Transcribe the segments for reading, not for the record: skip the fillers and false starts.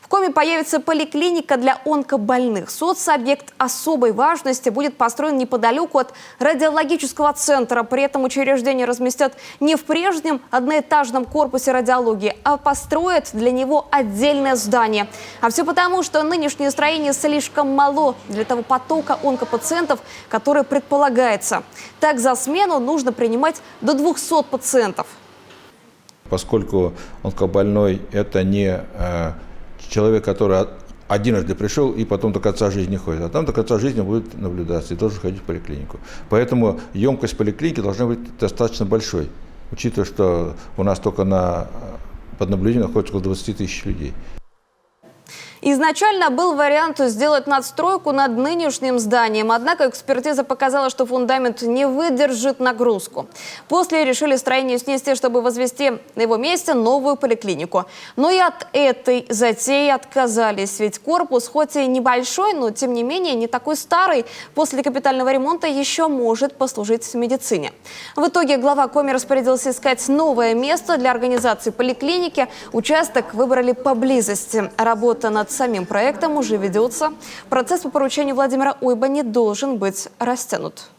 В Коми появится поликлиника для онкобольных. Соцобъект особой важности будет построен неподалеку от радиологического центра. При этом учреждение разместят не в прежнем одноэтажном корпусе радиологии, а построят для него отдельное здание. А все потому, что нынешнее строение слишком мало для того потока онкопациентов, который предполагается. Так, за смену нужно принимать до 200 пациентов. Поскольку онкобольной – это не человек, который однажды пришел и потом до конца жизни ходит, а там до конца жизни будет наблюдаться и должен ходить в поликлинику. Поэтому емкость поликлиники должна быть достаточно большой, учитывая, что у нас только под наблюдением находится около 20 тысяч людей. Изначально был вариант сделать надстройку над нынешним зданием, однако экспертиза показала, что фундамент не выдержит нагрузку. После решили строение снести, чтобы возвести на его месте новую поликлинику. Но и от этой затеи отказались, ведь корпус хоть и небольшой, но тем не менее не такой старый, после капитального ремонта еще может послужить в медицине. В итоге глава Коми распорядился искать новое место для организации поликлиники. Участок выбрали поблизости. Работа над самим проектом уже ведется. Процесс по поручению Владимира Ойба не должен быть растянут.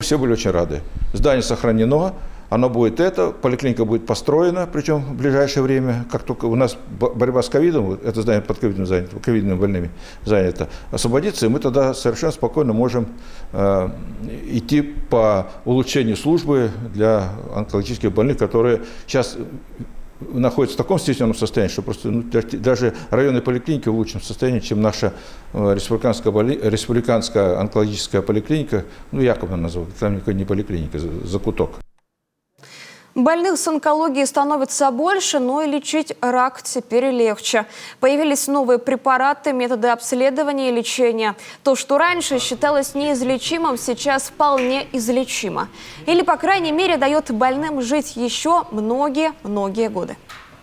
Все были очень рады. Здание сохранено, оно будет поликлиника будет построена, причем в ближайшее время, как только у нас борьба с ковидом, это здание под ковидом занято, ковидными больными занято, освободится, и мы тогда совершенно спокойно можем идти по улучшению службы для онкологических больных, которые сейчас находится в таком стесненном состоянии, что просто даже районные поликлиники в лучшем состоянии, чем наша республиканская онкологическая поликлиника, якобы назовут, там никакой не поликлиника, закуток. Больных с онкологией становится больше, но и лечить рак теперь легче. Появились новые препараты, методы обследования и лечения. То, что раньше считалось неизлечимым, сейчас вполне излечимо. Или, по крайней мере, дает больным жить еще многие-многие годы.